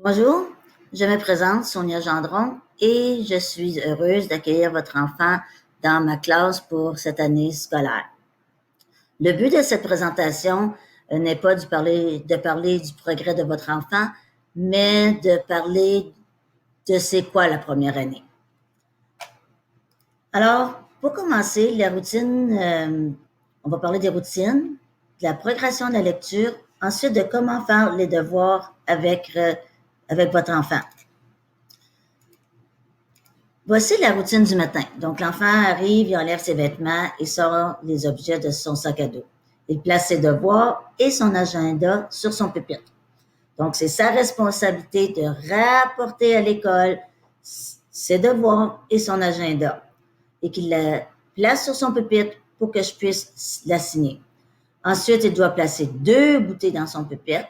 Bonjour, je me présente, Sonia Gendron, et je suis heureuse d'accueillir votre enfant dans ma classe pour cette année scolaire. Le but de cette présentation n'est pas de parler du progrès de votre enfant, mais de parler de c'est quoi la première année. Alors, pour commencer, la routine, on va parler des routines, de la progression de la lecture, ensuite de comment faire les devoirs avec votre enfant. Voici la routine du matin. Donc, l'enfant arrive, il enlève ses vêtements et sort les objets de son sac à dos. Il place ses devoirs et son agenda sur son pupitre. Donc, c'est sa responsabilité de rapporter à l'école ses devoirs et son agenda et qu'il la place sur son pupitre pour que je puisse la signer. Ensuite, il doit placer 2 bouteilles dans son pupitre.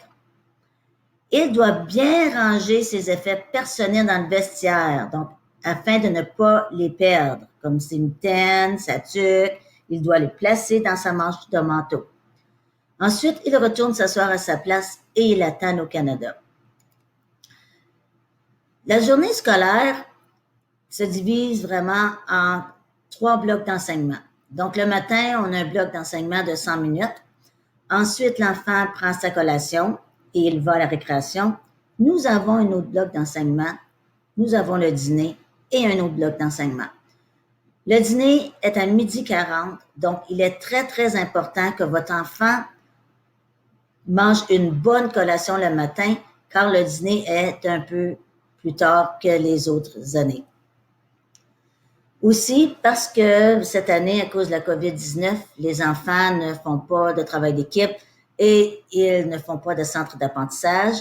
Il doit bien ranger ses effets personnels dans le vestiaire, donc afin de ne pas les perdre, comme ses mitaines, sa tuque, il doit les placer dans sa manche de manteau. Ensuite, il retourne s'asseoir à sa place et il attend au Canada. La journée scolaire se divise vraiment en 3 blocs d'enseignement. Donc, le matin, on a un bloc d'enseignement de 100 minutes. Ensuite, l'enfant prend sa collation et il va à la récréation. Nous avons un autre bloc d'enseignement. Nous avons le dîner et un autre bloc d'enseignement. Le dîner est à 12h40, donc il est très, très important que votre enfant mange une bonne collation le matin, car le dîner est un peu plus tard que les autres années. Aussi, parce que cette année, à cause de la COVID-19, les enfants ne font pas de travail d'équipe et ils ne font pas de centre d'apprentissage.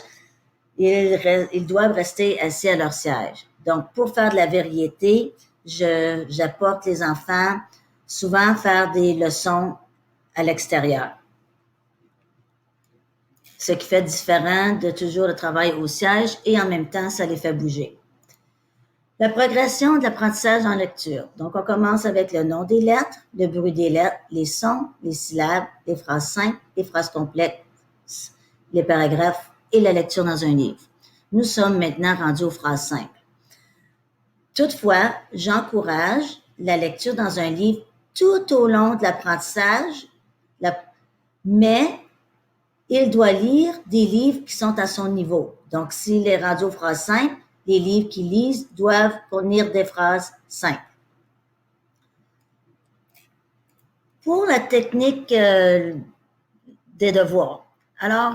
Ils doivent rester assis à leur siège. Donc, pour faire de la variété, j'apporte les enfants souvent faire des leçons à l'extérieur. Ce qui fait différent de toujours le travail au siège et en même temps, ça les fait bouger. La progression de l'apprentissage en lecture. Donc, on commence avec le nom des lettres, le bruit des lettres, les sons, les syllabes, les phrases simples, les phrases complexes, les paragraphes et la lecture dans un livre. Nous sommes maintenant rendus aux phrases simples. Toutefois, j'encourage la lecture dans un livre tout au long de l'apprentissage, mais il doit lire des livres qui sont à son niveau. Donc, s'il est rendu aux phrases simples, les livres qu'il lise doivent contenir des phrases simples. Pour la technique des devoirs, alors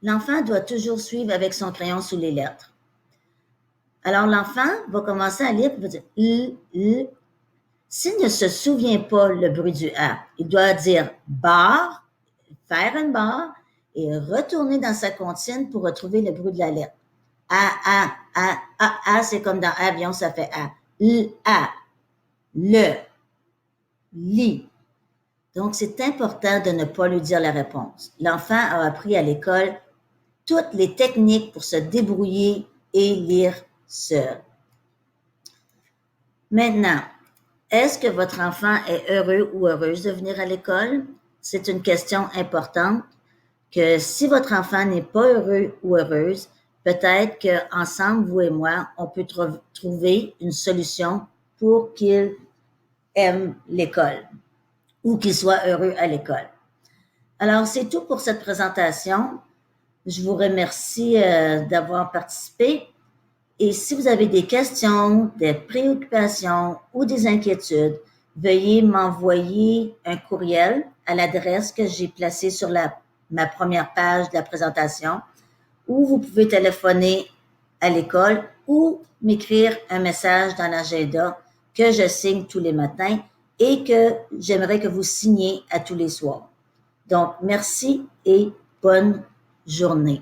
l'enfant doit toujours suivre avec son crayon sous les lettres. Alors l'enfant va commencer à lire, il va dire S'il ne se souvient pas le bruit du A, il doit dire barre, faire une barre et retourner dans sa comptine pour retrouver le bruit de la lettre. A, c'est comme dans avion, ça fait A. A, le, li. Donc, c'est important de ne pas lui dire la réponse. L'enfant a appris à l'école toutes les techniques pour se débrouiller et lire seul. Maintenant, est-ce que votre enfant est heureux ou heureuse de venir à l'école? C'est une question importante que si votre enfant n'est pas heureux ou heureuse, peut-être qu'ensemble, vous et moi, on peut trouver une solution pour qu'il aime l'école ou qu'il soit heureux à l'école. Alors, c'est tout pour cette présentation. Je vous remercie d'avoir participé. Et si vous avez des questions, des préoccupations ou des inquiétudes, veuillez m'envoyer un courriel à l'adresse que j'ai placée sur ma première page de la présentation, ou vous pouvez téléphoner à l'école ou m'écrire un message dans l'agenda que je signe tous les matins et que j'aimerais que vous signiez à tous les soirs. Donc, merci et bonne journée.